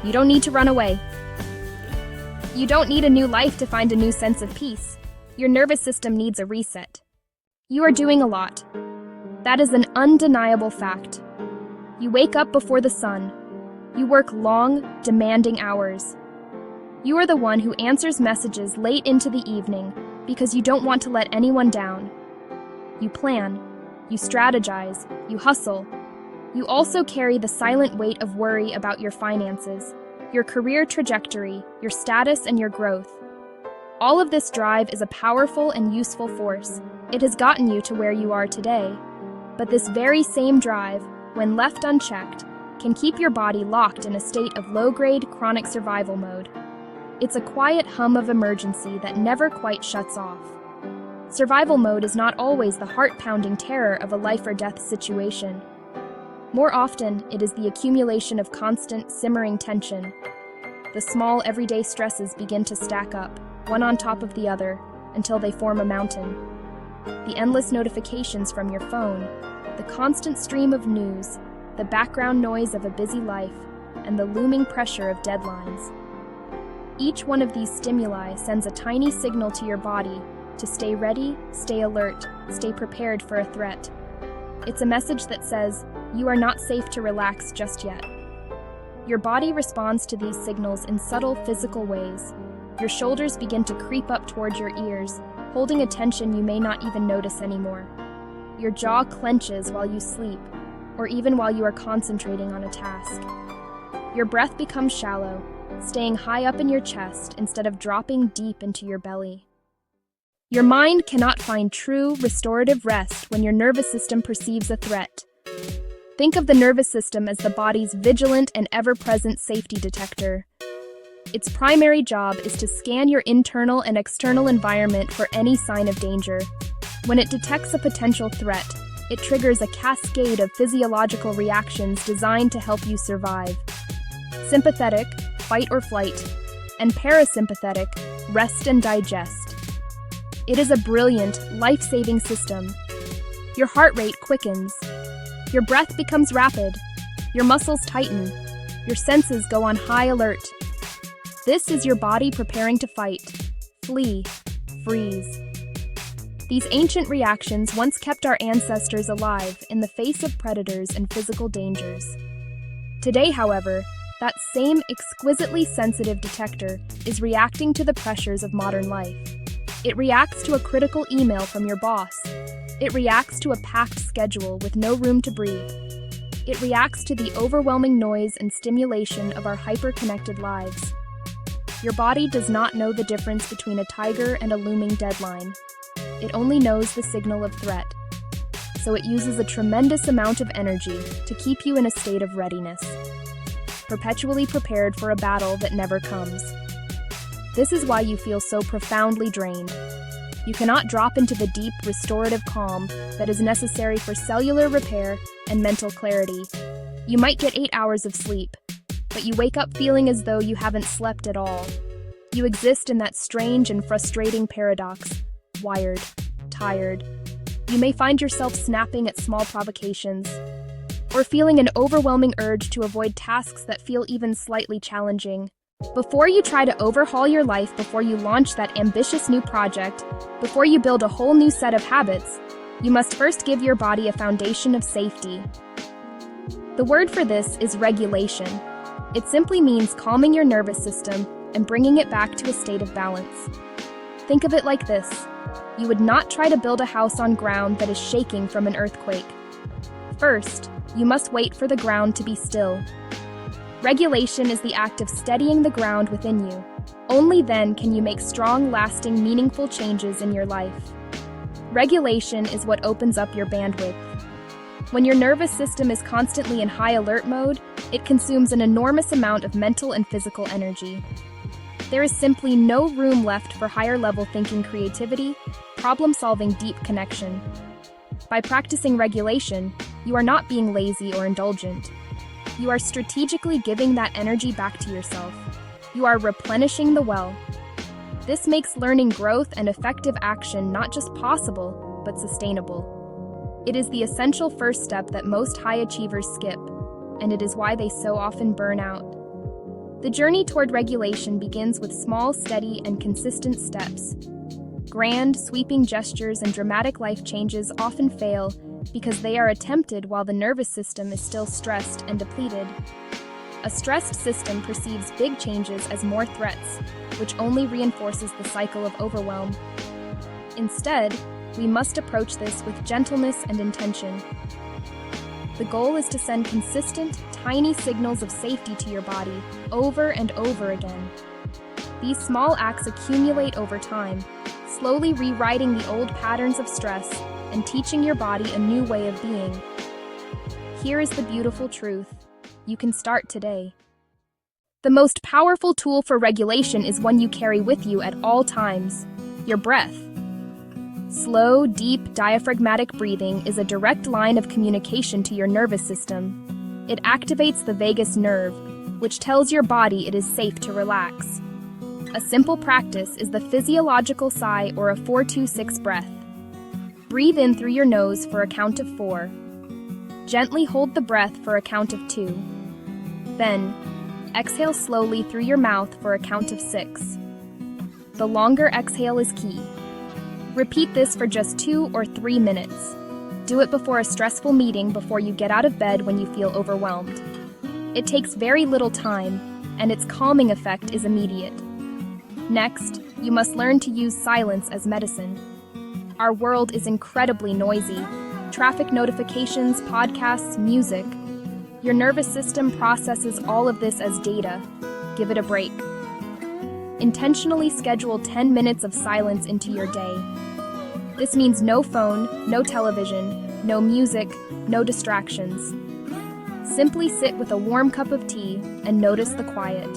You don't need to run away. You don't need a new life to find a new sense of peace. Your nervous system needs a reset. You are doing a lot. That is an undeniable fact. You wake up before the sun. You work long, demanding hours. You are the one who answers messages late into the evening because you don't want to let anyone down. You plan. You strategize. You hustle. You also carry the silent weight of worry about your finances, your career trajectory, your status, and your growth. All of this drive is a powerful and useful force. It has gotten you to where you are today. But this very same drive, when left unchecked, can keep your body locked in a state of low-grade chronic survival mode. It's a quiet hum of emergency that never quite shuts off. Survival mode is not always the heart-pounding terror of a life-or-death situation. More often, it is the accumulation of constant, simmering tension. The small, everyday stresses begin to stack up, one on top of the other, until they form a mountain. The endless notifications from your phone, the constant stream of news, the background noise of a busy life, and the looming pressure of deadlines. Each one of these stimuli sends a tiny signal to your body to stay ready, stay alert, stay prepared for a threat. It's a message that says, you are not safe to relax just yet. Your body responds to these signals in subtle physical ways. Your shoulders begin to creep up toward your ears, holding a tension you may not even notice anymore. Your jaw clenches while you sleep, or even while you are concentrating on a task. Your breath becomes shallow, staying high up in your chest instead of dropping deep into your belly. Your mind cannot find true, restorative rest when your nervous system perceives a threat. Think of the nervous system as the body's vigilant and ever-present safety detector. Its primary job is to scan your internal and external environment for any sign of danger. When it detects a potential threat, it triggers a cascade of physiological reactions designed to help you survive. Sympathetic, fight or flight, and parasympathetic, rest and digest. It is a brilliant, life-saving system. Your heart rate quickens. Your breath becomes rapid. Your muscles tighten. Your senses go on high alert. This is your body preparing to fight, flee, freeze. These ancient reactions once kept our ancestors alive in the face of predators and physical dangers. Today, however, that same exquisitely sensitive detector is reacting to the pressures of modern life. It reacts to a critical email from your boss. It reacts to a packed schedule with no room to breathe. It reacts to the overwhelming noise and stimulation of our hyper-connected lives. Your body does not know the difference between a tiger and a looming deadline. It only knows the signal of threat. So it uses a tremendous amount of energy to keep you in a state of readiness, perpetually prepared for a battle that never comes. This is why you feel so profoundly drained. You cannot drop into the deep, restorative calm that is necessary for cellular repair and mental clarity. You might get 8 hours of sleep, but you wake up feeling as though you haven't slept at all. You exist in that strange and frustrating paradox, wired, tired. You may find yourself snapping at small provocations, or feeling an overwhelming urge to avoid tasks that feel even slightly challenging. Before you try to overhaul your life, before you launch that ambitious new project, before you build a whole new set of habits, you must first give your body a foundation of safety. The word for this is regulation. It simply means calming your nervous system and bringing it back to a state of balance. Think of it like this. You would not try to build a house on ground that is shaking from an earthquake. First, you must wait for the ground to be still. Regulation is the act of steadying the ground within you. Only then can you make strong, lasting, meaningful changes in your life. Regulation is what opens up your bandwidth. When your nervous system is constantly in high alert mode, it consumes an enormous amount of mental and physical energy. There is simply no room left for higher-level thinking, creativity, problem-solving, deep connection. By practicing regulation, you are not being lazy or indulgent. You are strategically giving that energy back to yourself. You are replenishing the well. This makes learning growth and effective action not just possible, but sustainable. It is the essential first step that most high achievers skip, and it is why they so often burn out. The journey toward regulation begins with small, steady, and consistent steps. Grand, sweeping gestures and dramatic life changes often fail because they are attempted while the nervous system is still stressed and depleted. A stressed system perceives big changes as more threats, which only reinforces the cycle of overwhelm. Instead, we must approach this with gentleness and intention. The goal is to send consistent, tiny signals of safety to your body over and over again. These small acts accumulate over time, slowly rewriting the old patterns of stress and teaching your body a new way of being. Here is the beautiful truth. You can start today. The most powerful tool for regulation is one you carry with you at all times: your breath. Slow, deep, diaphragmatic breathing is a direct line of communication to your nervous system. It activates the vagus nerve, which tells your body it is safe to relax. A simple practice is the physiological sigh or a 4-2-6 breath. Breathe in through your nose for a count of 4. Gently hold the breath for a count of 2. Then, exhale slowly through your mouth for a count of 6. The longer exhale is key. Repeat this for just 2 or 3 minutes. Do it before a stressful meeting before you get out of bed when you feel overwhelmed. It takes very little time, and its calming effect is immediate. Next, you must learn to use silence as medicine. Our world is incredibly noisy. Traffic notifications, podcasts, music. Your nervous system processes all of this as data. Give it a break. Intentionally schedule 10 minutes of silence into your day. This means no phone, no television, no music, no distractions. Simply sit with a warm cup of tea and notice the quiet.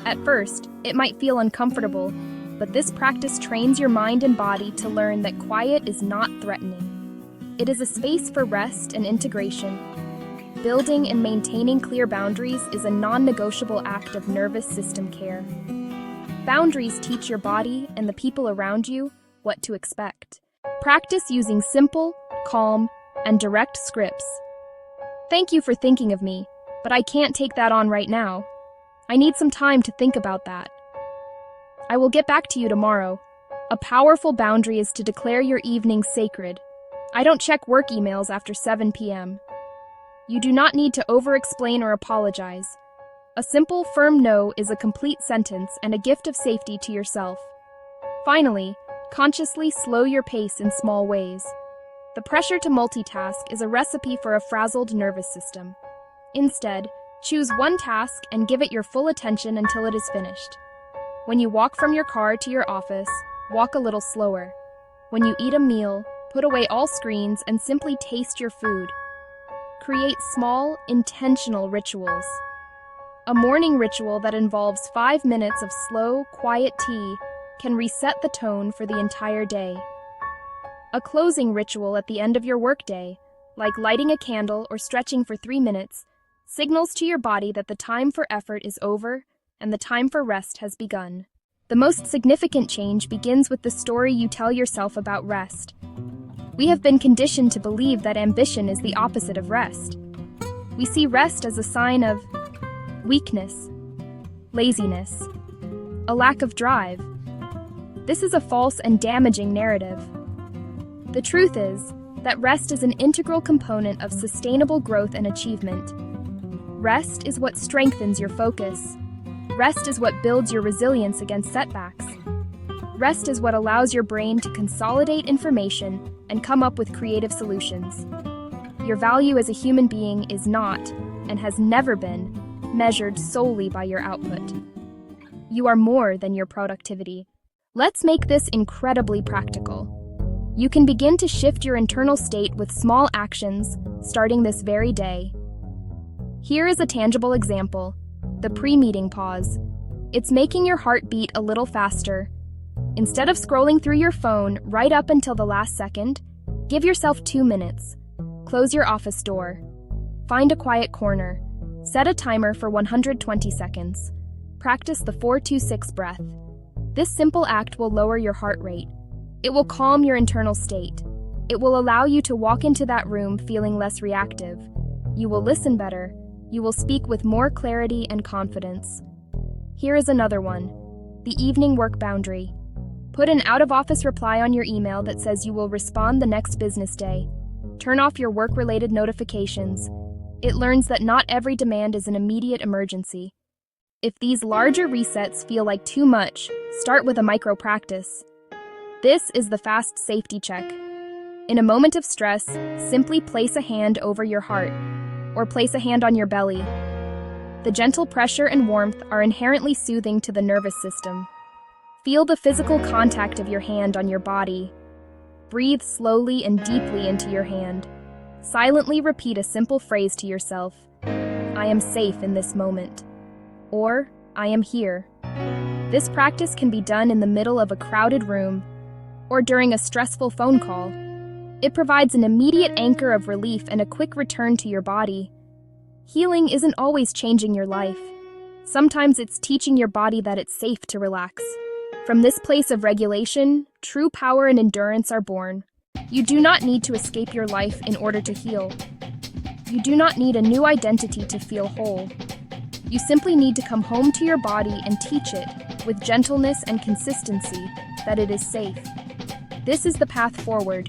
At first, it might feel uncomfortable, but this practice trains your mind and body to learn that quiet is not threatening. It is a space for rest and integration. Building and maintaining clear boundaries is a non-negotiable act of nervous system care. Boundaries teach your body and the people around you what to expect. Practice using simple, calm, and direct scripts. Thank you for thinking of me, but I can't take that on right now. I need some time to think about that. I will get back to you tomorrow. A powerful boundary is to declare your evening sacred. I don't check work emails after 7 p.m. You do not need to over-explain or apologize. A simple, firm no is a complete sentence and a gift of safety to yourself. Finally, consciously slow your pace in small ways. The pressure to multitask is a recipe for a frazzled nervous system. Instead, choose one task and give it your full attention until it is finished. When you walk from your car to your office, walk a little slower. When you eat a meal, put away all screens and simply taste your food. Create small, intentional rituals. A morning ritual that involves 5 minutes of slow, quiet tea can reset the tone for the entire day. A closing ritual at the end of your workday, like lighting a candle or stretching for 3 minutes, signals to your body that the time for effort is over and the time for rest has begun. The most significant change begins with the story you tell yourself about rest. We have been conditioned to believe that ambition is the opposite of rest. We see rest as a sign of weakness, laziness, a lack of drive. This is a false and damaging narrative. The truth is that rest is an integral component of sustainable growth and achievement. Rest is what strengthens your focus. Rest is what builds your resilience against setbacks. Rest is what allows your brain to consolidate information and come up with creative solutions. Your value as a human being is not, and has never been, measured solely by your output. You are more than your productivity. Let's make this incredibly practical. You can begin to shift your internal state with small actions, starting this very day. Here is a tangible example: the pre-meeting pause. It's making your heart beat a little faster. Instead of scrolling through your phone right up until the last second, give yourself 2 minutes. Close your office door. Find a quiet corner. Set a timer for 120 seconds. Practice the 4-2-6 breath. This simple act will lower your heart rate. It will calm your internal state. It will allow you to walk into that room feeling less reactive. You will listen better. You will speak with more clarity and confidence. Here is another one. The evening work boundary. Put an out-of-office reply on your email that says you will respond the next business day. Turn off your work-related notifications. It learns that not every demand is an immediate emergency. If these larger resets feel like too much, start with a micro practice. This is the fast safety check. In a moment of stress, simply place a hand over your heart, or place a hand on your belly. The gentle pressure and warmth are inherently soothing to the nervous system. Feel the physical contact of your hand on your body. Breathe slowly and deeply into your hand. Silently repeat a simple phrase to yourself. I am safe in this moment. Or, I am here. This practice can be done in the middle of a crowded room or during a stressful phone call. It provides an immediate anchor of relief and a quick return to your body. Healing isn't always changing your life. Sometimes it's teaching your body that it's safe to relax. From this place of regulation, true power and endurance are born. You do not need to escape your life in order to heal. You do not need a new identity to feel whole. You simply need to come home to your body and teach it, with gentleness and consistency, that it is safe. This is the path forward.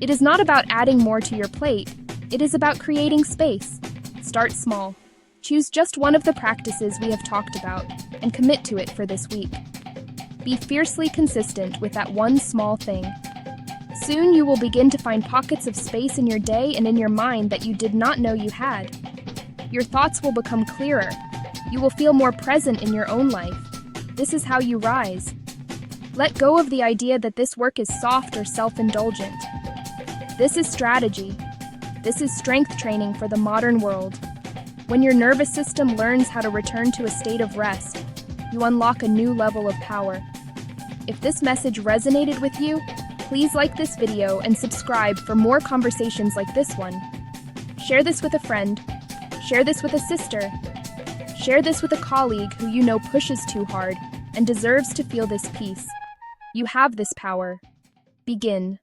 It is not about adding more to your plate. It is about creating space. Start small. Choose just one of the practices we have talked about and commit to it for this week. Be fiercely consistent with that one small thing. Soon you will begin to find pockets of space in your day and in your mind that you did not know you had. Your thoughts will become clearer. You will feel more present in your own life. This is how you rise. Let go of the idea that this work is soft or self-indulgent. This is strategy. This is strength training for the modern world. When your nervous system learns how to return to a state of rest, you unlock a new level of power. If this message resonated with you, please like this video and subscribe for more conversations like this one. Share this with a friend. Share this with a sister. Share this with a colleague who you know pushes too hard and deserves to feel this peace. You have this power. Begin.